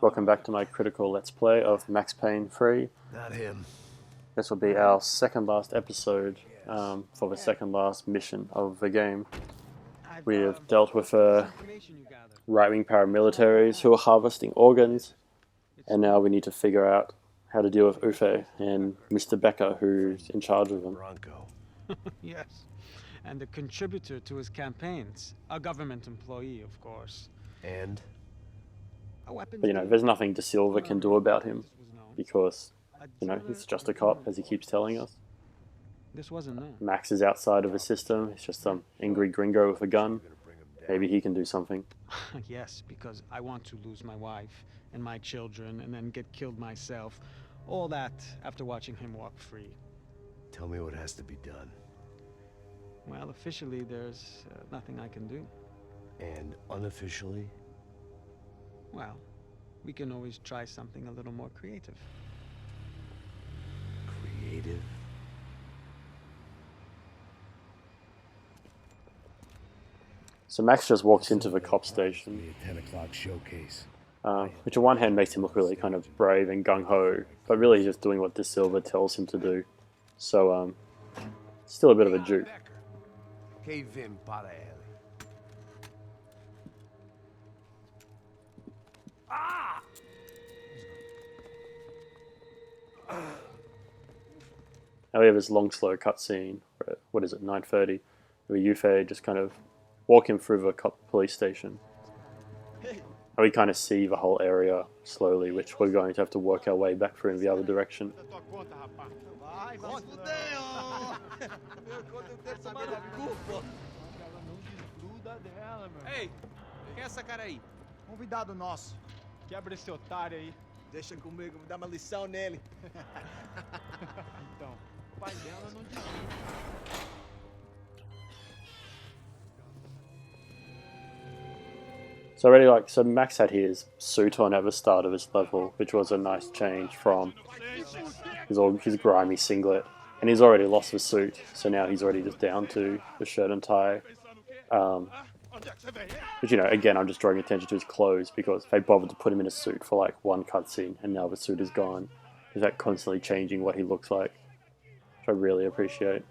Welcome back to my critical Let's Play of Max Payne 3. Not him. This will be our second last episode for the second last mission of the game. We have dealt with right-wing paramilitaries who are harvesting organs, and now we need to figure out how to deal with Ufe and Mr. Becker, who's in charge of them. Bronco. Yes, and a contributor to his campaigns. A government employee, of course. And? But, you know, there's nothing De Silva can do about him, because, you know, he's just a cop, as he keeps telling us. This wasn't known. Max is outside of the system. He's just some angry gringo with a gun. Maybe he can do something. Yes, because I want to lose my wife and my children and then get killed myself. All that after watching him walk free. Tell me what has to be done. Well, officially, there's nothing I can do. And unofficially? Well, we can always try something a little more creative. Creative? So Max just walks into the cop station, The 10 o'clock showcase. which on one hand makes him look really kind of brave and gung-ho, but really he's just doing what De Silva tells him to do. So, still a bit of a juke. Que vem para ele. Now we have this long, slow cutscene, what is it, 9:30, where Yuffie just kind of walking through the police station. And we kind of see the whole area slowly, which we're going to have to work our way back through in the other direction. Ei, quem é essa cara aí? Convidado nosso. Quebra esse otário aí. Deixa comigo, vou dar uma lição nele. Então, o pai dela não devia. So already, so Max had his suit on at the start of this level, which was a nice change from his grimy singlet. And he's already lost the suit, so now he's already just down to the shirt and tie. But, you know, again, I'm just drawing attention to his clothes, because they bothered to put him in a suit for like one cutscene, and now the suit is gone. Is that constantly changing what he looks like, which I really appreciate.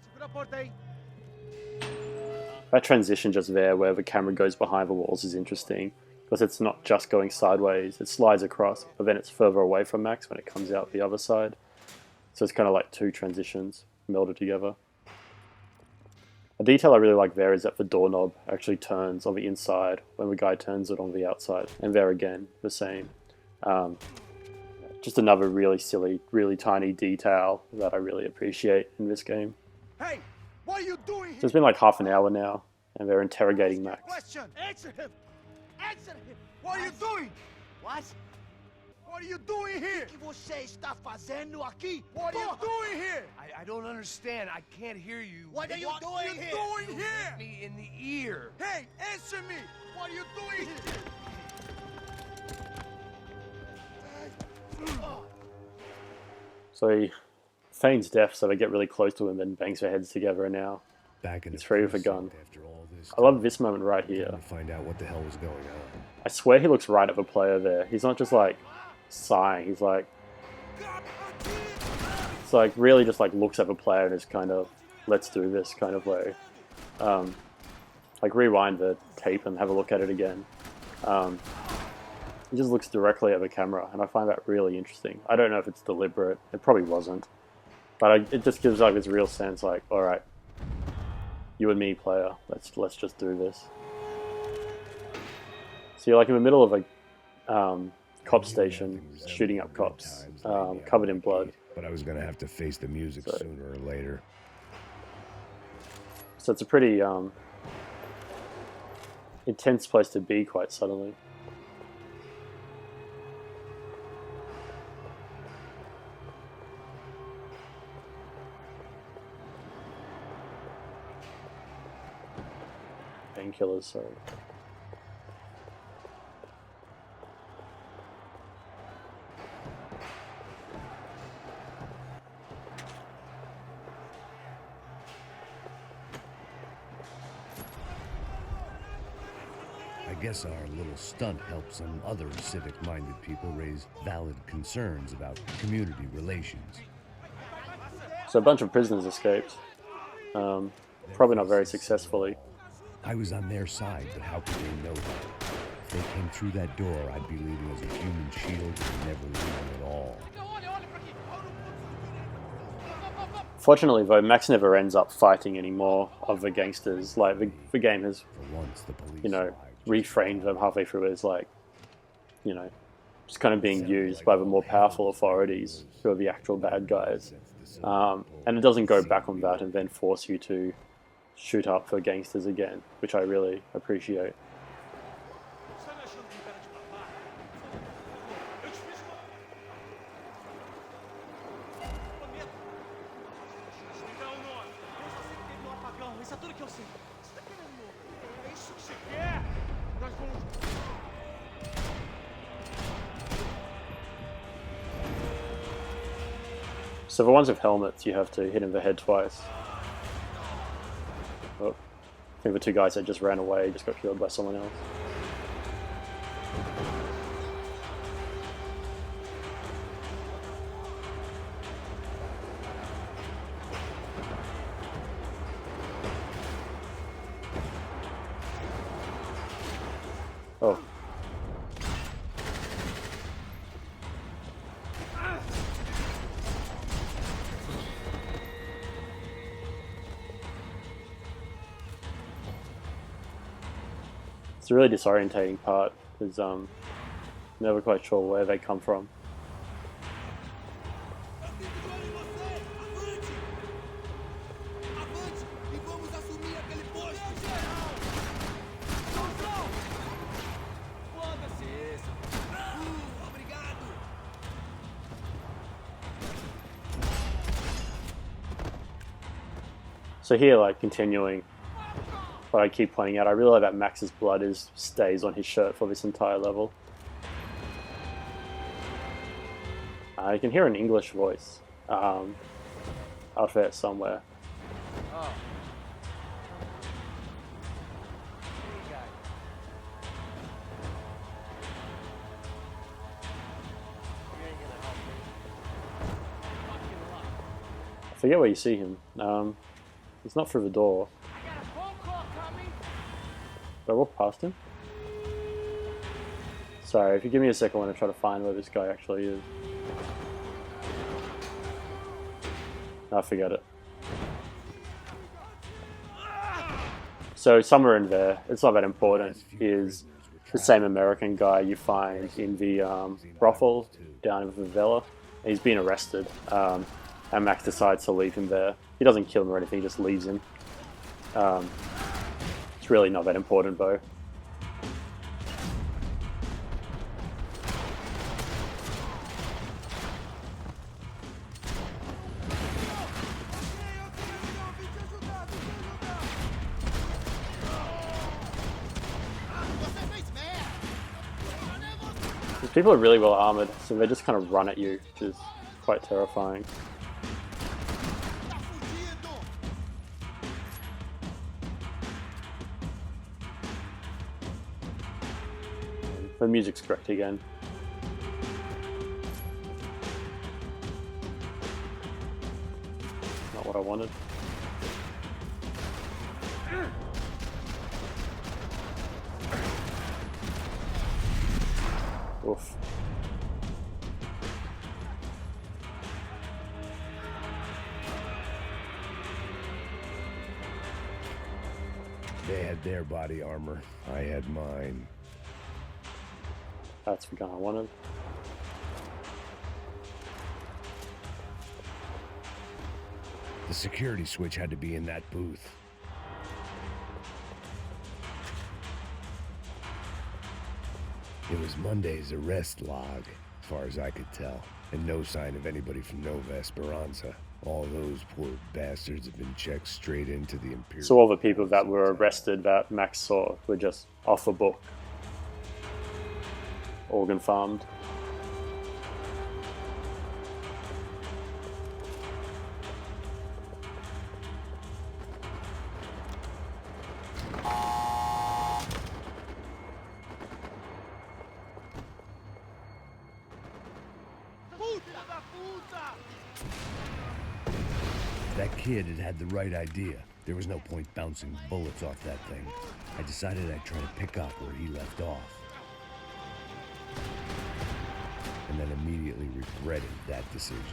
That transition just there, where the camera goes behind the walls, is interesting, because it's not just going sideways, it slides across, but then it's further away from Max when it comes out the other side. So it's kind of like two transitions melded together. A detail I really like there is that the doorknob actually turns on the inside when the guy turns it on the outside. And there again, the same. Just another really silly, really tiny detail that I really appreciate in this game. Hey, what are you doing here? So it's been like half an hour now, and they're interrogating Max. Question. Answer him. Answer him. What are you doing? What? What are you doing here? O que você está fazendo aqui? What are you doing here? I don't understand. I can't hear you. What are you doing here? What are you doing here? Hit me in the ear. Hey, answer me. What are you doing here? So he feigns death, so they get really close to him and bangs their heads together, and now Back in he's the free with a gun. precinct after all this I love this moment right here. time to find out what the hell was going on. I swear he looks right at the player there. He's not just like sighing, he's like, it's like really just like looks at the player and is kind of, let's do this kind of way. Like rewind the tape and have a look at it again. He just looks directly at the camera, and I find that really interesting. I don't know if it's deliberate, it probably wasn't, but it just gives like this real sense like, alright, you and me player, let's just do this. So you're like in the middle of a cop station, shooting up cops, covered in blood. But I was gonna have to face the music So- sooner or later. So it's a pretty intense place to be quite suddenly. Painkillers, sorry. I guess our little stunt helps some other civic-minded people raise valid concerns about community relations. So a bunch of prisoners escaped. Probably not very successfully. I was on their side, but how could they know that? If they came through that door, I'd be leaving as a human shield and never leaving at all. Fortunately, though, Max never ends up fighting any more of the gangsters. Like, the game has, For once, the police you know, arrived. reframed them halfway through as, like, you know, just kind of being used by the more powerful authorities who are the actual bad guys. And it doesn't go back on that and then force you to shoot up for gangsters again, which I really appreciate. So the ones with helmets, you have to hit in the head twice. Oh, I think the two guys that just ran away just got killed by someone else. Oh. It's a really disorientating part because never quite sure where they come from. So here, like, continuing what I keep pointing out, I really like that Max's blood stays on his shirt for this entire level. You can hear an English voice out there somewhere. Oh. I forget where you see him. It's not through the door. Did I walk past him? Sorry, if you give me a second, I want to try to find where this guy actually is. I forget it. So somewhere in there, it's not that important, is the same American guy you find in the brothel down in Vivella. He's been arrested, and Max decides to leave him there. He doesn't kill him or anything, he just leaves him. It's really not that important though. These people are really well armored, so they just kind of run at you, which is quite terrifying. The music's correct again. Not what I wanted. Oof. They had their body armor. I had mine. That's the gun I wanted. The security switch had to be in that booth. It was Monday's arrest log, as far as I could tell, and no sign of anybody from Nova Esperanza. All those poor bastards have been checked straight into the Imperial. So all the people that were arrested that Max saw were just off a book. Organ farmed. That kid had the right idea. There was no point bouncing bullets off that thing. I decided I'd try to pick up where he left off. And then immediately regretted that decision.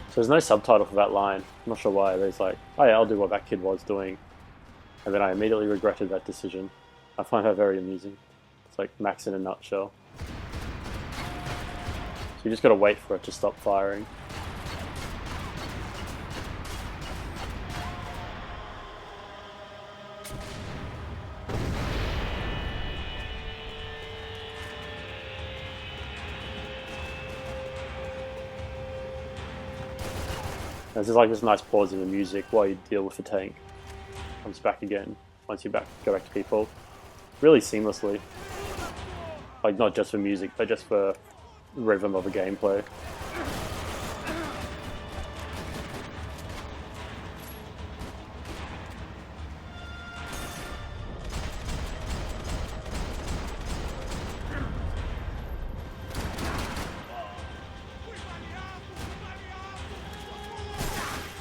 So there's no subtitle for that line. I'm not sure why. There's like, oh yeah, I'll do what that kid was doing. And then I immediately regretted that decision. I find that very amusing. It's like Max in a nutshell. So you just gotta wait for it to stop firing. There's just like this nice pause in the music while you deal with the tank. Comes back again once you go back to people. Really seamlessly. Like not just for music, but just for rhythm of the gameplay.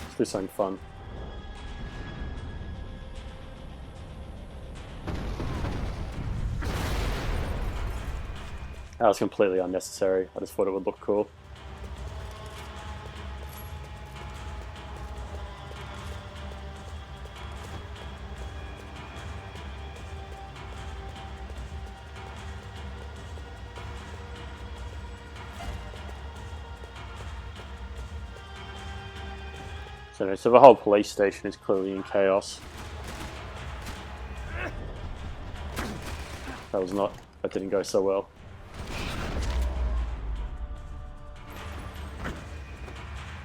Let's do something fun. That was completely unnecessary. I just thought it would look cool. So the whole police station is clearly in chaos. That didn't go so well.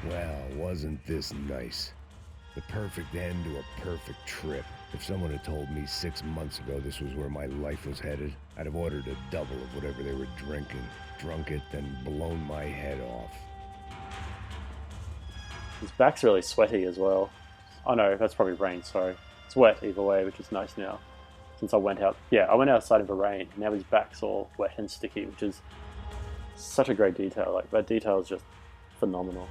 Well, wasn't this nice? The perfect end to a perfect trip. If someone had told me 6 months ago this was where my life was headed, I'd have ordered a double of whatever they were drinking, drunk it, then blown my head off. His back's really sweaty as well. Oh no, that's probably rain, sorry. It's wet either way, which is nice now. Since I went out, yeah, I went outside in the rain. Now his back's all wet and sticky, which is such a great detail. Like, that detail is just phenomenal.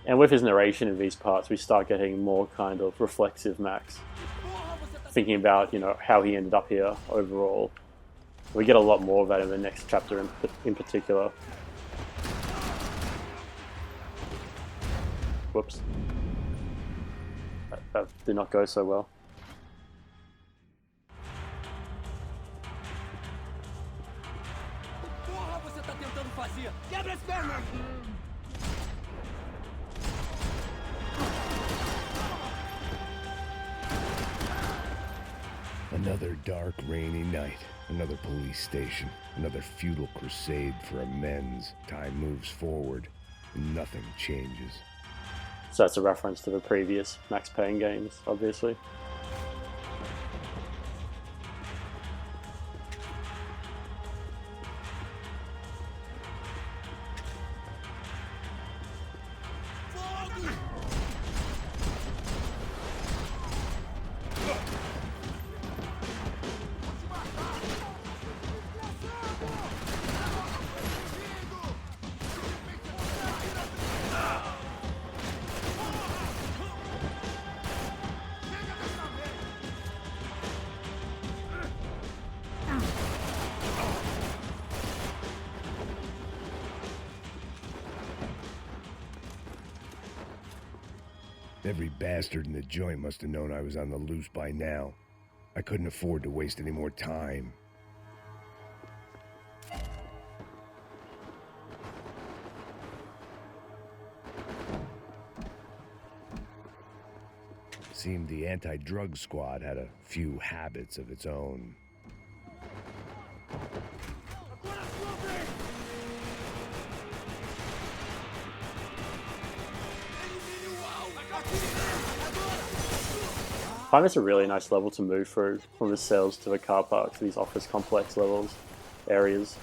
And with his narration in these parts, we start getting more kind of reflexive Max. Thinking about, you know, how he ended up here overall. We get a lot more of that in the next chapter in particular. Whoops. That did not go so well. Another dark, rainy night. Another police station. Another futile crusade for amends. Time moves forward, and nothing changes. So that's a reference to the previous Max Payne games, obviously. Every bastard in the joint must have known I was on the loose by now. I couldn't afford to waste any more time. Seemed the anti-drug squad had a few habits of its own. I find this a really nice level to move through, from the cells to the car park to these office complex areas.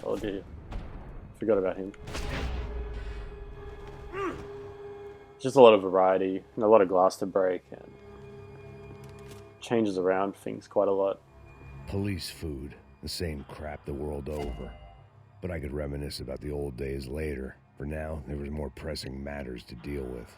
Oh dear. Forgot about him. Just a lot of variety and a lot of glass to break, and changes around things quite a lot. Police food. The same crap the world over. But I could reminisce about the old days later. For now, there was more pressing matters to deal with.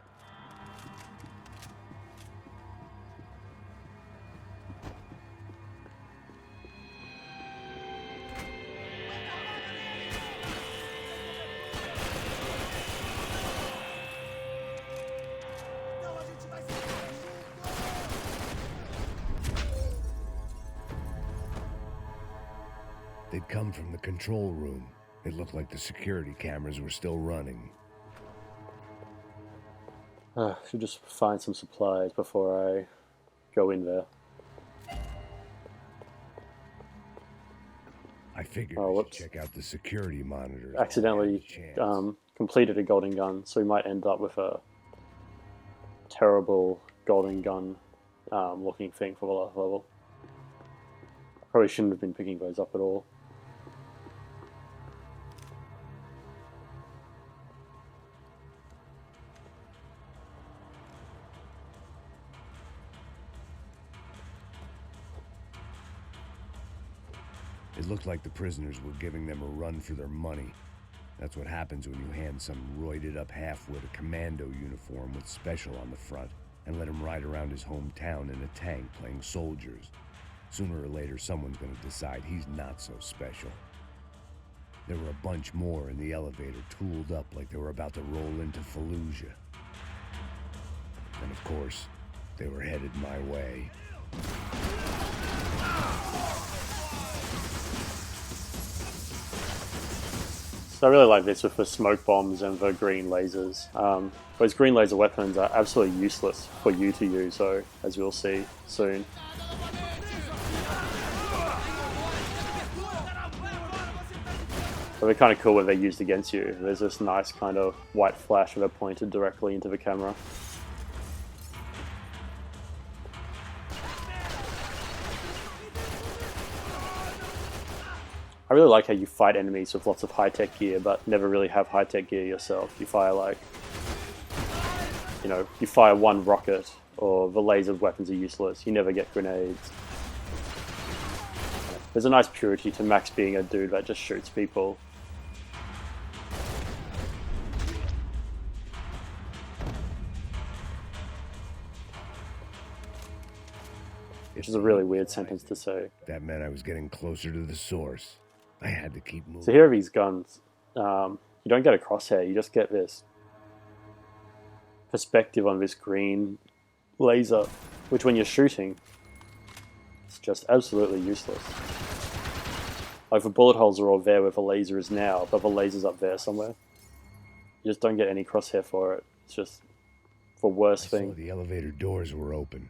They'd come from the control room. It looked like the security cameras were still running. Should just find some supplies before I go in there. I figured Oh, I should whoops. check out the security monitors. Accidentally completed a golden gun, so we might end up with a terrible golden gun looking thing for the last level. Probably shouldn't have been picking those up at all. It looked like the prisoners were giving them a run for their money. That's what happens when you hand some roided-up half-wit a commando uniform with special on the front and let him ride around his hometown in a tank playing soldiers. Sooner or later, someone's going to decide he's not so special. There were a bunch more in the elevator, tooled up like they were about to roll into Fallujah. And of course, they were headed my way. So I really like this with the smoke bombs and the green lasers. Those green laser weapons are absolutely useless for you to use, though, as we'll see soon. But they're kind of cool when they're used against you. There's this nice kind of white flash where they're pointed directly into the camera. I really like how you fight enemies with lots of high-tech gear, but never really have high-tech gear yourself. You fire like, you fire one rocket, or the laser weapons are useless. You never get grenades. There's a nice purity to Max being a dude that just shoots people. Which is a really weird sentence to say. That meant I was getting closer to the source. I had to keep moving. So here are these guns. You don't get a crosshair, you just get this perspective on this green laser, which when you're shooting, it's just absolutely useless. Like the bullet holes are all there where the laser is now, but the laser's up there somewhere. You just don't get any crosshair for it. It's just the worst thing. The elevator doors were open.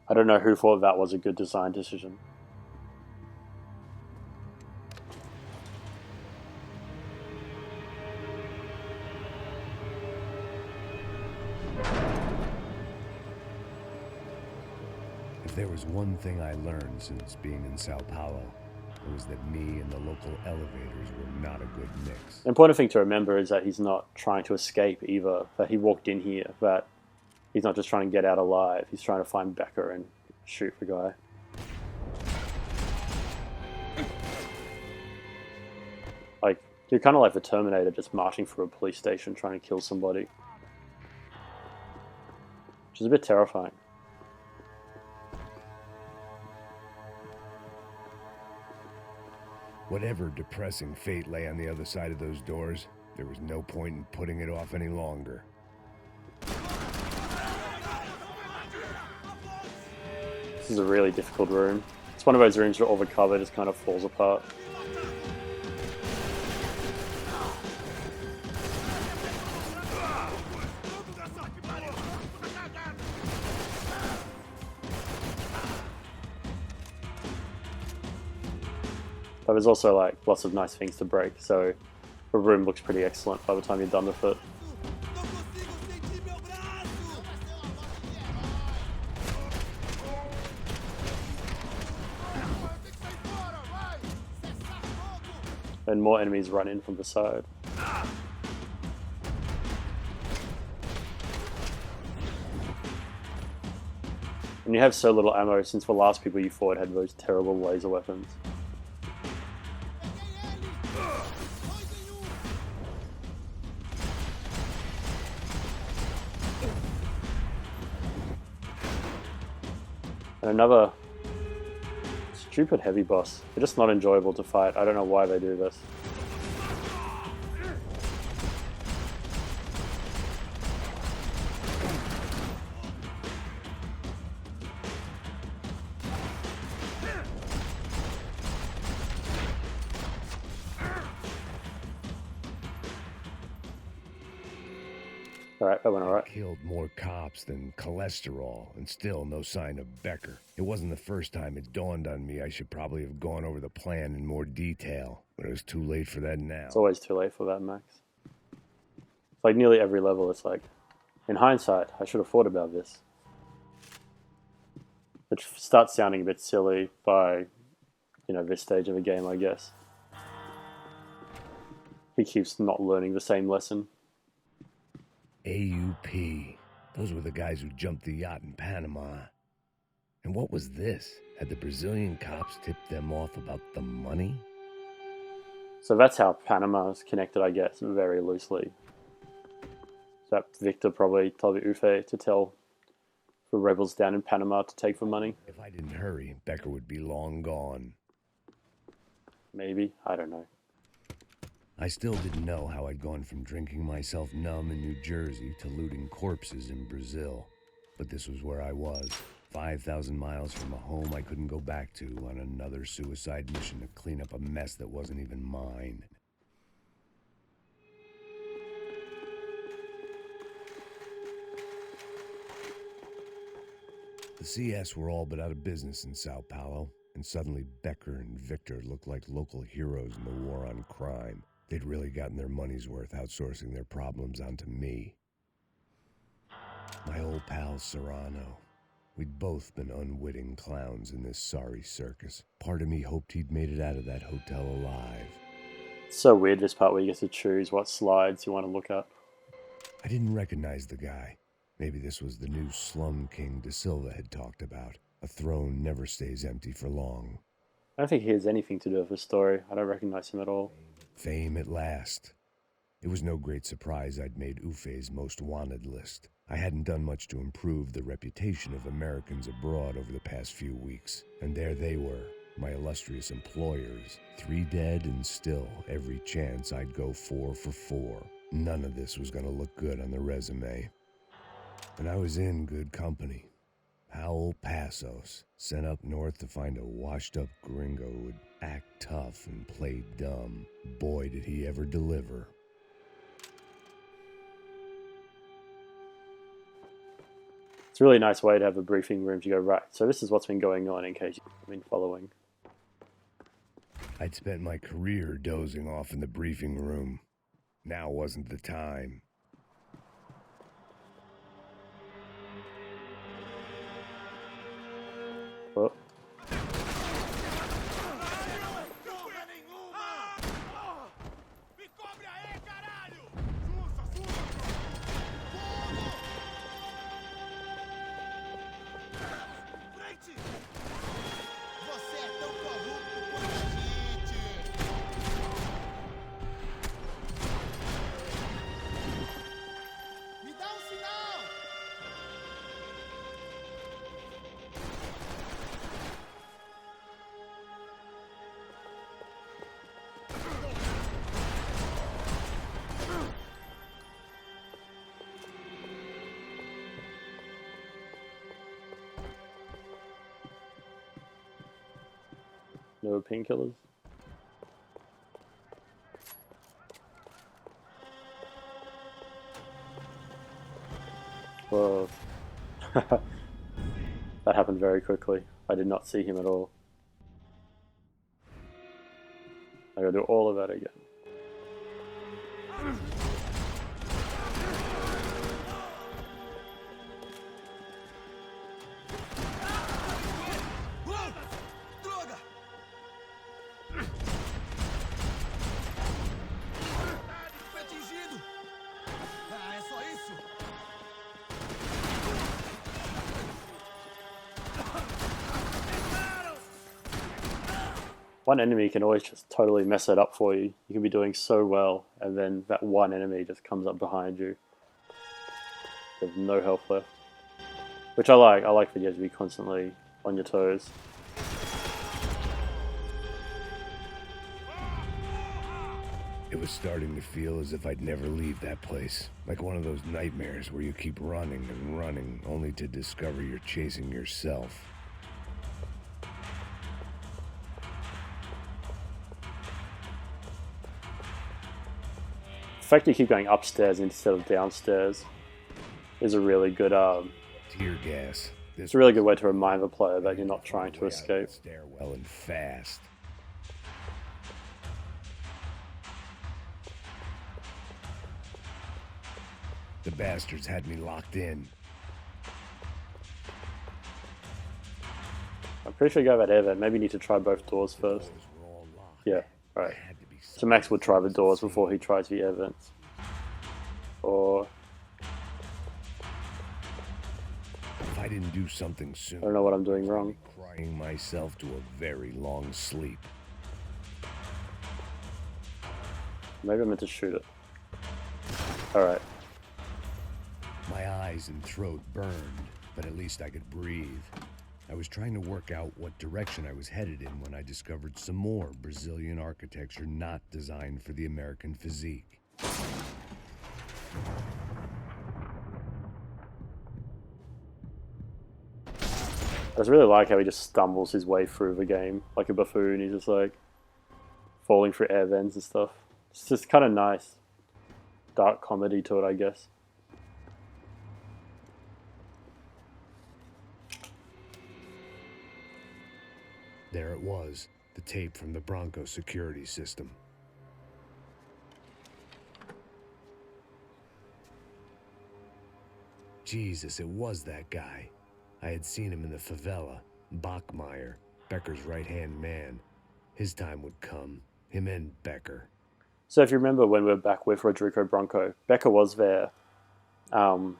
I don't know who thought that was a good design decision. If there was one thing I learned since being in Sao Paulo, it was that me and the local elevators were not a good mix. The important thing to remember is that he's not trying to escape either, that he walked in here, that he's not just trying to get out alive, he's trying to find Becker and shoot the guy. Like, you're kind of like the Terminator just marching through a police station trying to kill somebody. Which is a bit terrifying. Whatever depressing fate lay on the other side of those doors, there was no point in putting it off any longer. This is a really difficult room. It's one of those rooms where all the cover just kind of falls apart. But there's also like lots of nice things to break, so the room looks pretty excellent by the time you're done with it. And more enemies run in from the side. And you have so little ammo since the last people you fought had those terrible laser weapons. And another stupid heavy boss. They're just not enjoyable to fight. I don't know why they do this. Alright, that went alright. Killed more cops than cholesterol, and still no sign of Becker. It wasn't the first time it dawned on me I should probably have gone over the plan in more detail, but it was too late for that now. It's always too late for that, Max. It's like nearly every level, it's like, in hindsight, I should have thought about this. Which starts sounding a bit silly by, you know, this stage of a game, I guess. He keeps not learning the same lesson. AUP. Those were the guys who jumped the yacht in Panama. And what was this? Had the Brazilian cops tipped them off about the money? So that's how Panama's connected, I guess, very loosely. So that Victor probably told Ufe to tell the rebels down in Panama to take the money. If I didn't hurry, Becker would be long gone. Maybe, I don't know. I still didn't know how I'd gone from drinking myself numb in New Jersey to looting corpses in Brazil. But this was where I was, 5,000 miles from a home I couldn't go back to on another suicide mission to clean up a mess that wasn't even mine. The CS were all but out of business in Sao Paulo, and suddenly Becker and Victor looked like local heroes in the war on crime. They'd really gotten their money's worth outsourcing their problems onto me. My old pal Serrano. We'd both been unwitting clowns in this sorry circus. Part of me hoped he'd made it out of that hotel alive. It's so weird, this part where you get to choose what slides you want to look at. I didn't recognize the guy. Maybe this was the new Slum King De Silva had talked about. A throne never stays empty for long. I don't think he has anything to do with the story. I don't recognize him at all. Fame at last. It was no great surprise I'd made Ufe's most wanted list. I hadn't done much to improve the reputation of Americans abroad over the past few weeks. And there they were, my illustrious employers. 3 dead and still every chance I'd go 4 for 4. None of this was going to look good on the resume. And I was in good company. Howell Passos, sent up north to find a washed-up gringo who would act tough and play dumb. Boy, did he ever deliver. It's a really nice way to have a briefing room to go, right, so this is what's been going on in case you've been following. I'd spent my career dozing off in the briefing room. Now wasn't the time. Well, no painkillers. Whoa. That happened very quickly. I did not see him at all. I gotta do all of that again. one enemy can always just totally mess it up for you. You can be doing so well, and then that one enemy just comes up behind you. There's no health left. Which I like. I like that you have to be constantly on your toes. It was starting to feel as if I'd never leave that place. Like one of those nightmares where you keep running and running, only to discover you're chasing yourself. The fact that you keep going upstairs instead of downstairs is a really good Tear gas. it's a really good way to remind the player that you're not trying to escape. Stairwell and fast. The bastards had me locked in. I'm pretty sure you go that air vent. Maybe you need to try both doors first. Doors were all locked. Yeah, right. Had to be So Max would try the doors before he tries the air vents. Or If I didn't do something soon, I don't know what I'm doing wrong. crying myself to a very long sleep. Maybe I meant to shoot it. Alright. My eyes and throat burned, but at least I could breathe. I was trying to work out what direction I was headed in when I discovered some more Brazilian architecture not designed for the American physique. I just really like how he just stumbles his way through the game. Like a buffoon, he's just like falling through air vents and stuff. It's just kind of nice. Dark comedy to it, I guess. There it was, the tape from the Bronco security system. Jesus, it was that guy. I had seen him in the favela, Bachmeyer, Becker's right-hand man. His time would come, him and Becker. So if you remember when we were back with Rodrigo Bronco, Becker was there. And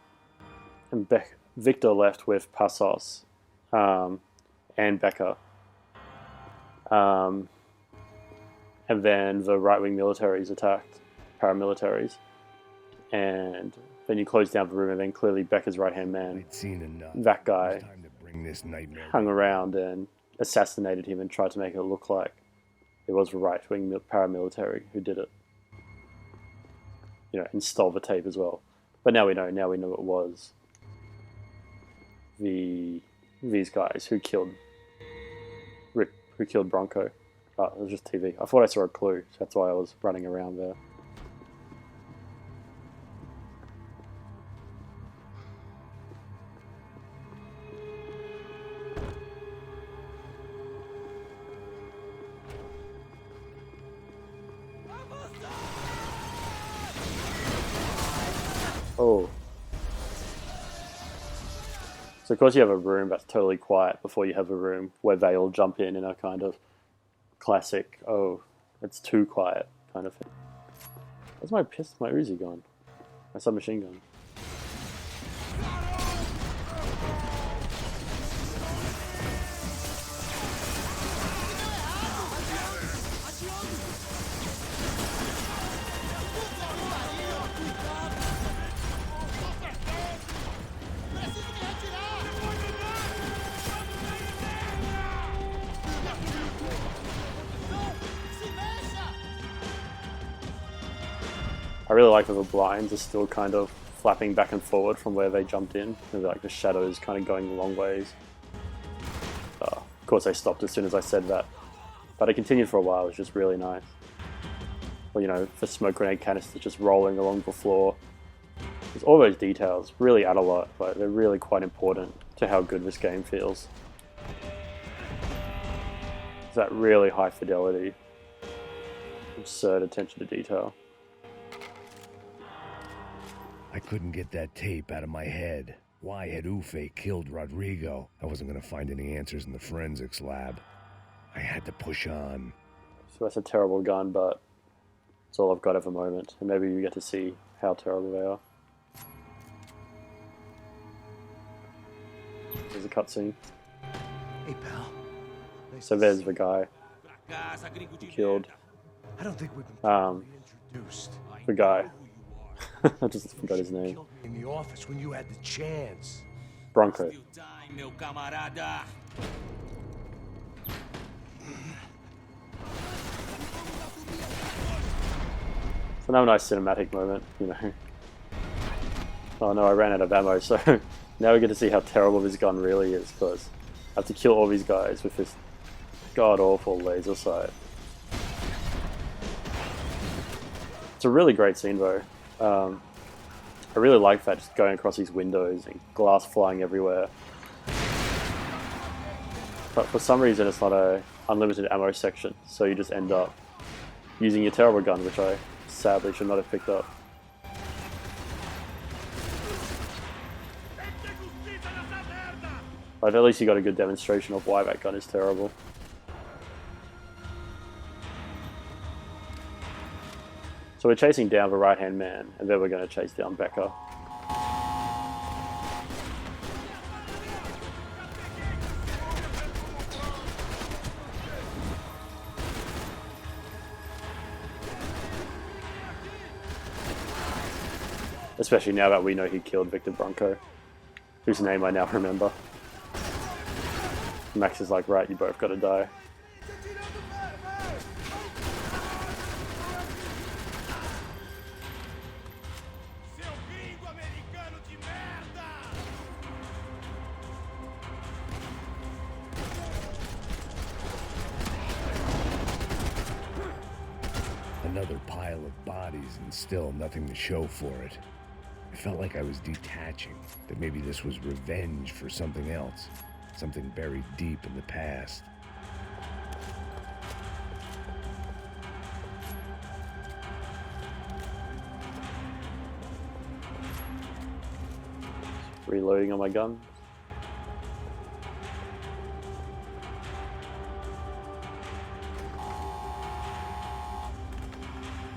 Victor left with Passos and Becker. And then the right-wing militaries attacked, paramilitaries. And then you closed down the room, and then clearly Becker's right-hand man, I'd seen enough. that guy, It was time to bring this nightmare. hung around and assassinated him and tried to make it look like it was the right-wing paramilitary who did it. You know, and stole the tape as well. But now we know it was these guys who killed Rick, who killed Bronco. Oh, it was just TV. I thought I saw a clue, so that's why I was running around there. Oh. So of course you have a room that's totally quiet before you have a room where they all jump in a kind of classic, oh, it's too quiet kind of thing. Where's my Uzi gone? My submachine gun. I really like that the blinds are still kind of flapping back and forward from where they jumped in. And like the shadows kind of going long ways. Of course they stopped as soon as I said that. But it continued for a while, it was just really nice. Or, you know, the smoke grenade canisters just rolling along the floor. There's all those details really add a lot, but they're really quite important to how good this game feels. It's that really high fidelity, absurd attention to detail. I couldn't get that tape out of my head. Why had Ufe killed Rodrigo? I wasn't going to find any answers in the forensics lab. I had to push on. So that's a terrible gun, but it's all I've got at the moment. And maybe you get to see how terrible they are. There's a cutscene. Hey, pal. So there's the guy. Killed I don't think we've been properly introduced. the guy. I just forgot his name. Killed me in the office when you had the chance. Bronco. So now a nice cinematic moment, you know. Oh no, I ran out of ammo, so now we get to see how terrible this gun really is, because I have to kill all these guys with this god-awful laser sight. It's a really great scene though. I really like that, just going across these windows and glass flying everywhere. But for some reason it's not a unlimited ammo section, so you just end up using your terrible gun, which I sadly should not have picked up. But at least you got a good demonstration of why that gun is terrible. So we're chasing down the right-hand man, and then we're going to chase down Becca. Especially now that we know he killed Victor Bronco, whose name I now remember. Max is like, right, you both gotta die. Another pile of bodies and still nothing to show for it. I felt like I was detaching, that maybe this was revenge for something else, something buried deep in the past. Reloading on my gun.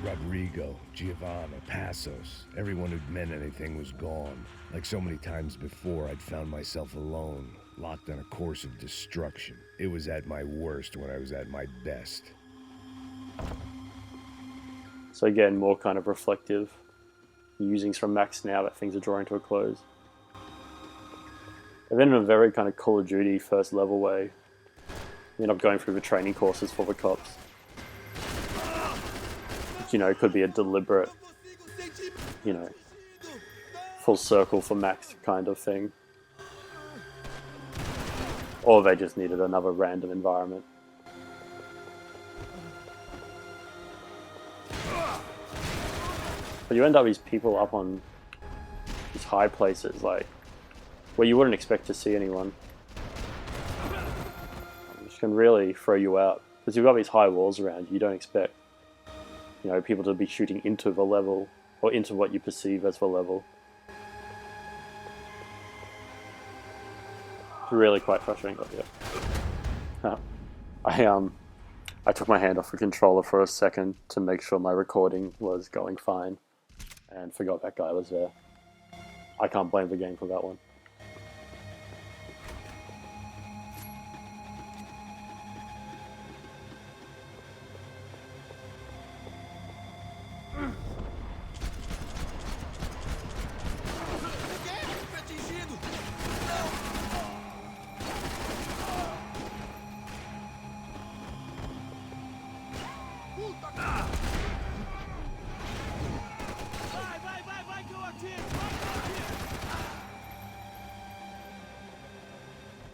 Rodrigo, Giovanna, Passos, everyone who'd meant anything was gone. Like so many times before, I'd found myself alone, locked on a course of destruction. It was at my worst when I was at my best. So again, more kind of reflective musings from Max now that things are drawing to a close. And then in a very kind of Call of Duty first level way, you end up going through the training courses for the cops. Which, you know, could be a deliberate, you know, full circle for Max kind of thing. Or they just needed another random environment. But you end up these people up on these high places, like, where you wouldn't expect to see anyone. Which can really throw you out. Because you've got these high walls around you, you don't expect, you know, people to be shooting into the level, or into what you perceive as the level. It's really quite frustrating. Oh, yeah. I took my hand off the controller for a second to make sure my recording was going fine, and forgot that guy was there. I can't blame the game for that one.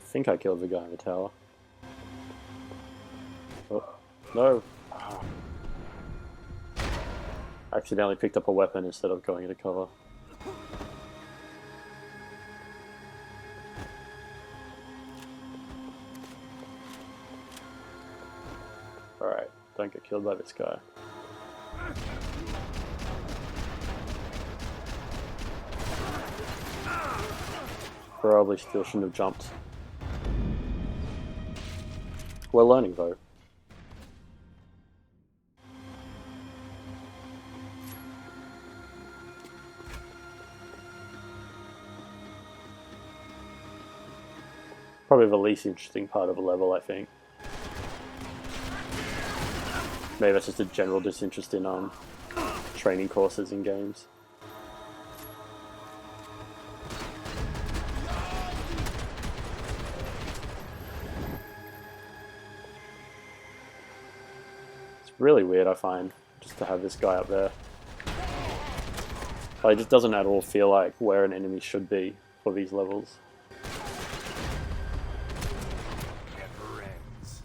I think I killed the guy in the tower. Oh, no. Accidentally picked up a weapon instead of going into cover. Alright, don't get killed by this guy. Probably still shouldn't have jumped. We're learning though. Probably the least interesting part of a level, I think. Maybe that's just a general disinterest in training courses in games. It's really weird, I find, just to have this guy up there. Like, it just doesn't at all feel like where an enemy should be for these levels. Never ends.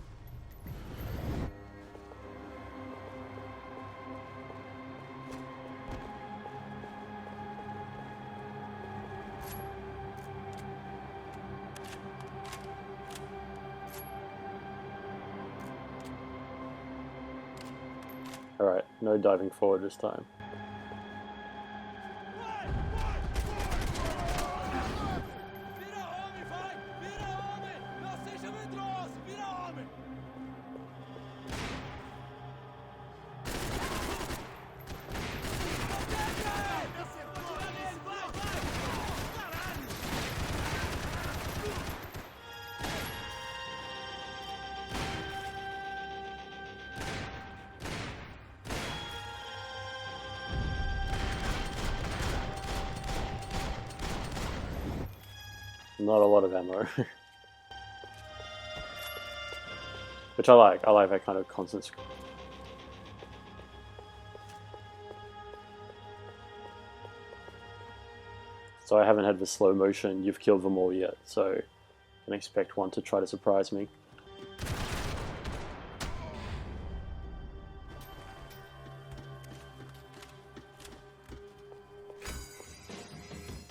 Alright, no diving forward this time. Not a lot of ammo. Which I like. I like that kind of constant. So I haven't had the slow motion, you've killed them all yet, so I can expect one to try to surprise me.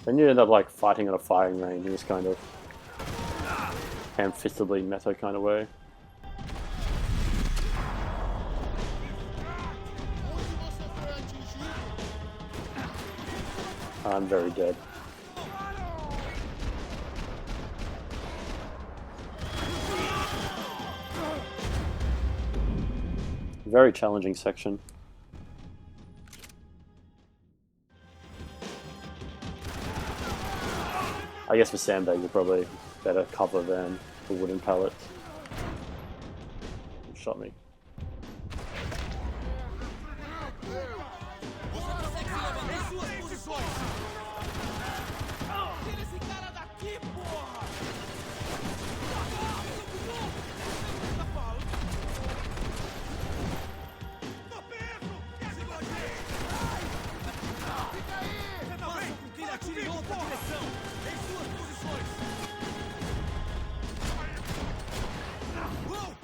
Then you end up like fighting on a firing range in this kind of ham-fistedly meta kind of way. I'm very dead. Very challenging section. I guess the sandbags are probably better cover than the wooden pallets. Shot me.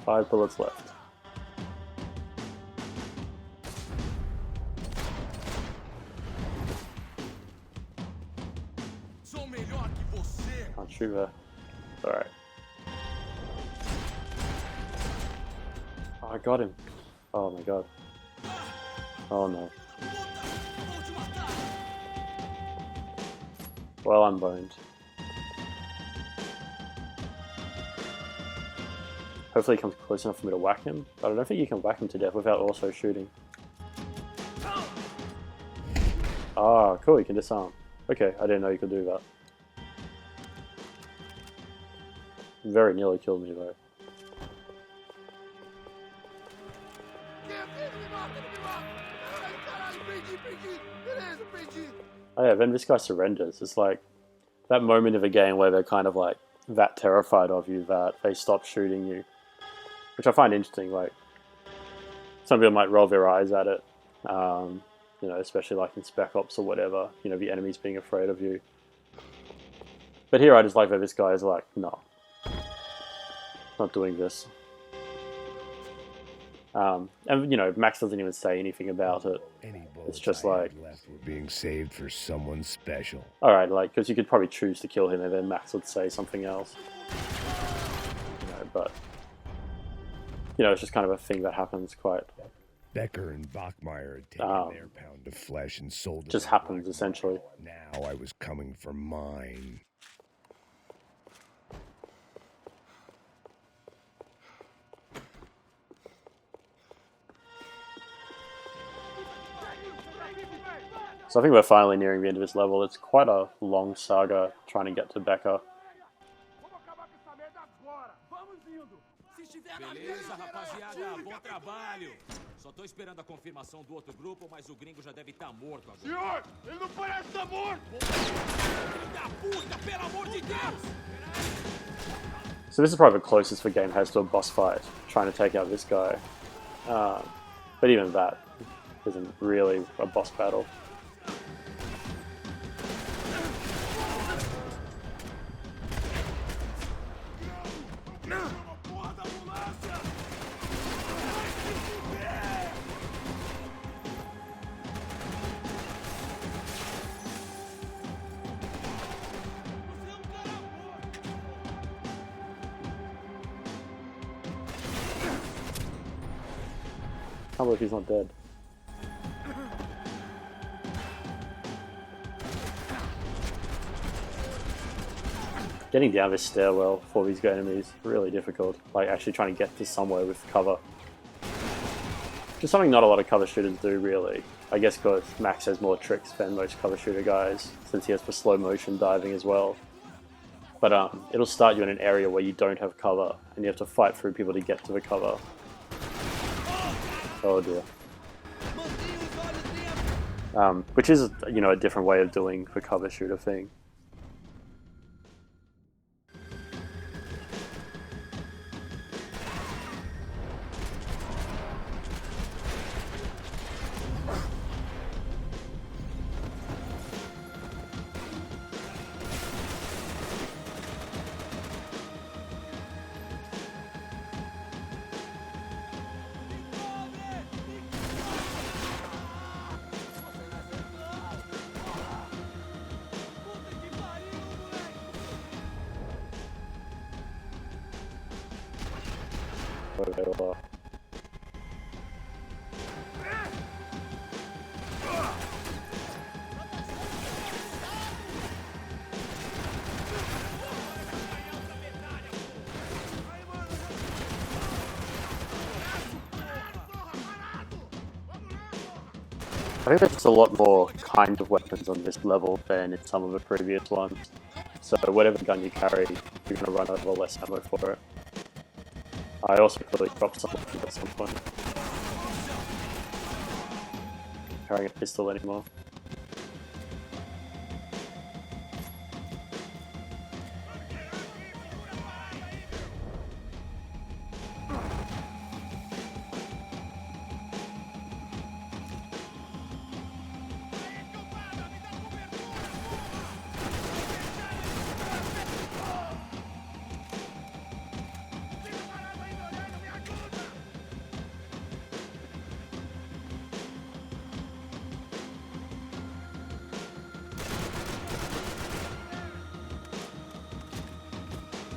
Five bullets left. Can't shoot her. Alright. Oh, I got him. Oh my god. Oh no. Well, I'm boned. Hopefully he comes close enough for me to whack him, but I don't think you can whack him to death without also shooting. Ah, cool, you can disarm. Okay, I didn't know you could do that. Very nearly killed me though. Oh yeah, then this guy surrenders. It's like that moment of a game where they're kind of like that terrified of you that they stop shooting you. Which I find interesting, like, some people might roll their eyes at it, you know, especially like in Spec Ops or whatever, you know, the enemies being afraid of you. But here I just like that this guy is like, no, not doing this. And, you know, Max doesn't even say anything about it. It's just like, left were being saved for someone special. alright, like, because you could probably choose to kill him and then Max would say something else. You know, but... you know, it's just kind of a thing that happens quite... Becker and Bachmeyer had taken their pound of flesh and sold it. Just happens, essentially. Now I was coming for mine. So I think we're finally nearing the end of this level. It's quite a long saga trying to get to Becker. Beleza, rapaziada, bom trabalho. Só tô esperando a confirmação do outro grupo, mas o gringo já deve estar morto agora. Senhor, ele não parece estar morto! Filho da puta, pelo amor de Deus! So this is probably the closest the game has to a boss fight, trying to take out this guy. But even that isn't really a boss battle. I can't believe he's not dead. Getting down this stairwell for these enemies is really difficult. Like actually trying to get to somewhere with cover. Just something not a lot of cover shooters do really. I guess because Max has more tricks than most cover shooter guys, since he has the slow motion diving as well. But it'll start you in an area where you don't have cover, and you have to fight through people to get to the cover. Oh dear. Which is, you know, a different way of doing the cover shooter thing. I think there's a lot more kind of weapons on this level than in some of the previous ones. So whatever gun you carry, you're going to run over less ammo for it. I also clearly dropped some at some point. Carrying a pistol anymore.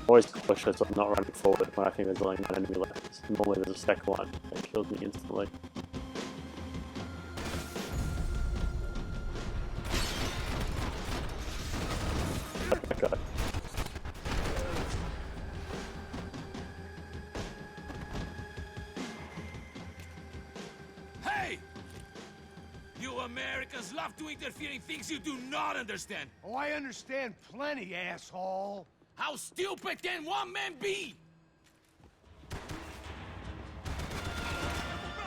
Always cautious of not running forward when I think there's only one enemy left. Normally there's a second one that kills me instantly. That guy. Hey! You Americans love to interfere in things you do not understand. Oh, I understand plenty, asshole. How stupid can one man be?